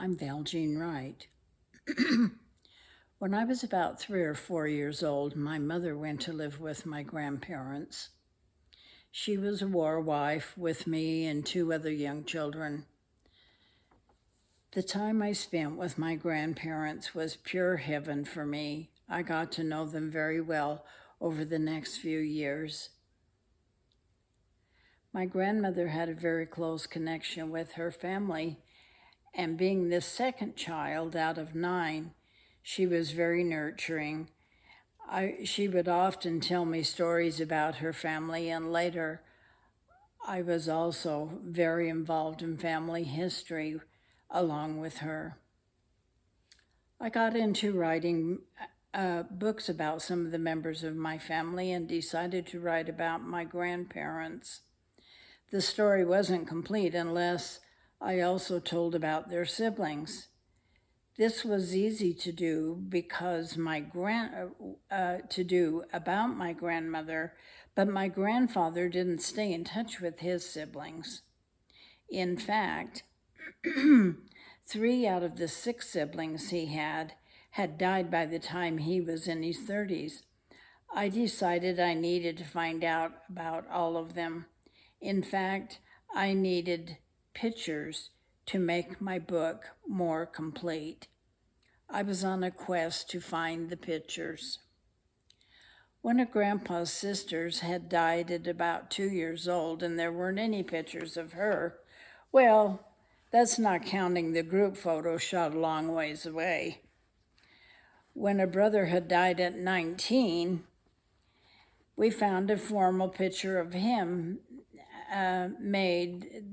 I'm Val Jean Wright. When I was about 3 or 4 years old, my mother went to live with my grandparents. She was a war wife with me and 2 other young children. The time I spent with my grandparents was pure heaven for me. I got to know them very well over the next few years. My grandmother had a very close connection with her family, and being the second child out of 9, she was very nurturing. She would often tell me stories about her family, and later I was also very involved in family history along with her. I got into writing books about some of the members of my family and decided to write about my grandparents. The story wasn't complete unless I also told about their siblings. This was easy to do because to do about my grandmother, but my grandfather didn't stay in touch with his siblings. In fact, 3 out of the 6 siblings he had died by the time he was in his 30s. I decided I needed to find out about all of them. In fact, I needed pictures to make my book more complete. I was on a quest to find the pictures. One of Grandpa's sisters had died at about 2 years old, and there weren't any pictures of her. Well, that's not counting the group photo shot a long ways away. When a brother had died at 19, we found a formal picture of him made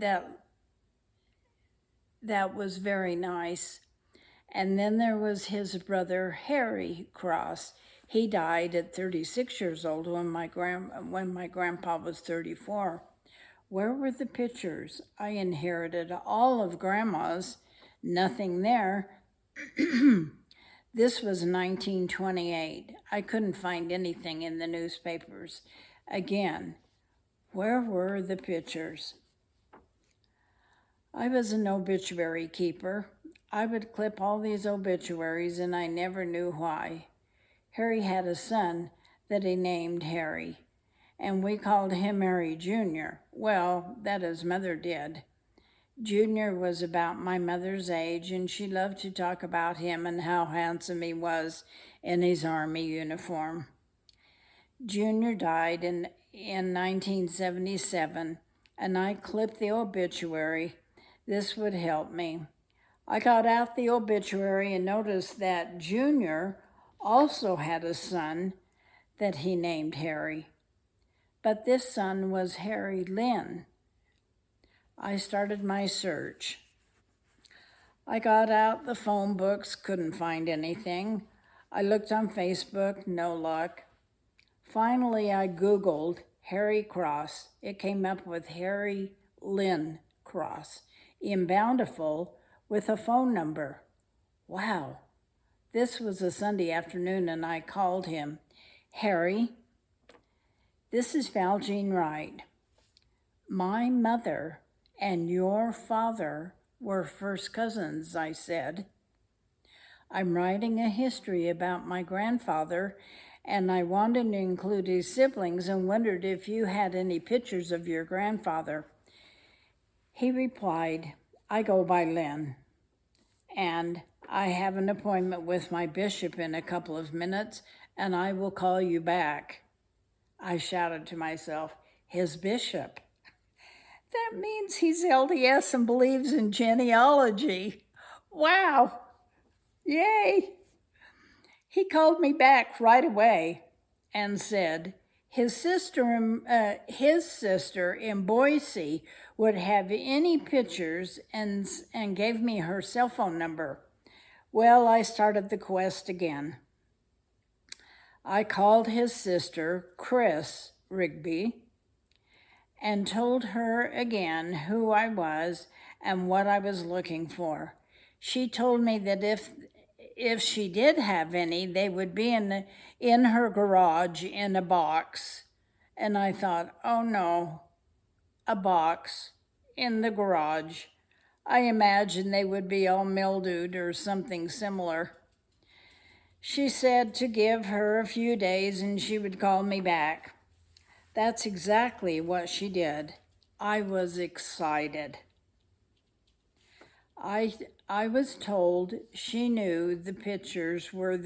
that was very nice. And then there was his brother Harry Cross. He died at 36 years old when my grandpa was 34. Where were the pictures? I inherited all of Grandma's, nothing there. This was 1928. I couldn't find anything in the newspapers. Again, where were the pictures? I was an obituary keeper. I would clip all these obituaries, and I never knew why. Harry had a son that he named Harry, and we called him Harry Jr. Well, that his mother did. Junior was about my mother's age, and she loved to talk about him and how handsome he was in his Army uniform. Junior died in 1977, and I clipped the obituary. This would help me. I got out the obituary and noticed that Junior also had a son that he named Harry, but this son was Harry Lynn. I started my search. I got out the phone books, couldn't find anything. I looked on Facebook, no luck. Finally, I Googled Harry Cross. It came up with Harry Lynn Cross in Bountiful with a phone number. Wow. This was a Sunday afternoon, and I called him. Harry, this is Val Jean Wright. My mother and your father were first cousins, I said. I'm writing a history about my grandfather, and I wanted to include his siblings and wondered if you had any pictures of your grandfather. He replied, I go by Lynn, and I have an appointment with my bishop in a couple of minutes, and I will call you back. I shouted to myself, his bishop? That means he's LDS and believes in genealogy. Wow, yay. He called me back right away and said his sister in Boise would have any pictures and gave me her cell phone number. Well, I started the quest again. I called his sister, Chris Rigby, and told her again who I was and what I was looking for. She told me that if she did have any, they would be in her garage in a box. And I thought, oh no, a box in the garage. I imagine they would be all mildewed or something similar. She said to give her a few days and she would call me back. That's exactly what she did. I was excited. I was told she knew the pictures were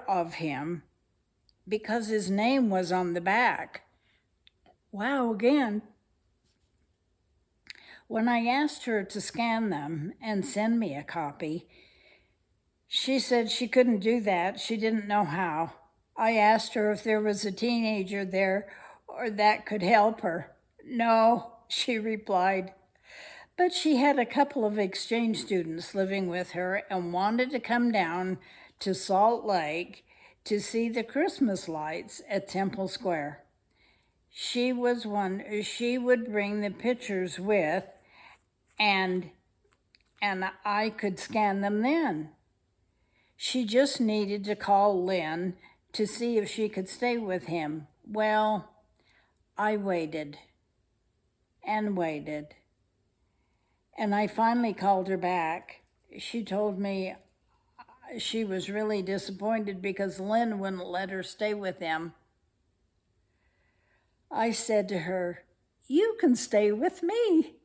of him because his name was on the back. Wow, again. When I asked her to scan them and send me a copy, she said she couldn't do that. She didn't know how. I asked her if there was a teenager there or that could help her. No, she replied. But she had a couple of exchange students living with her and wanted to come down to Salt Lake to see the Christmas lights at Temple Square. She would bring the pictures with and I could scan them then. She just needed to call Lynn to see if she could stay with him. Well, I waited and waited. And I finally called her back. She told me she was really disappointed because Lynn wouldn't let her stay with him. I said to her, "You can stay with me."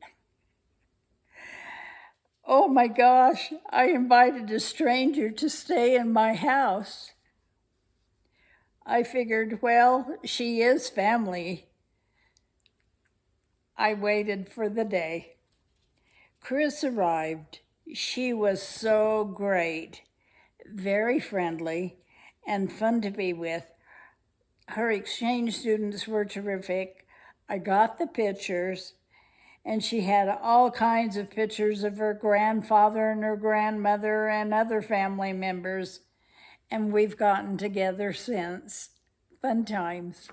Oh my gosh, I invited a stranger to stay in my house. I figured, well, she is family. I waited for the day. Chris arrived. She was so great, very friendly, and fun to be with. Her exchange students were terrific. I got the pictures, and she had all kinds of pictures of her grandfather and her grandmother and other family members, and we've gotten together since. Fun times.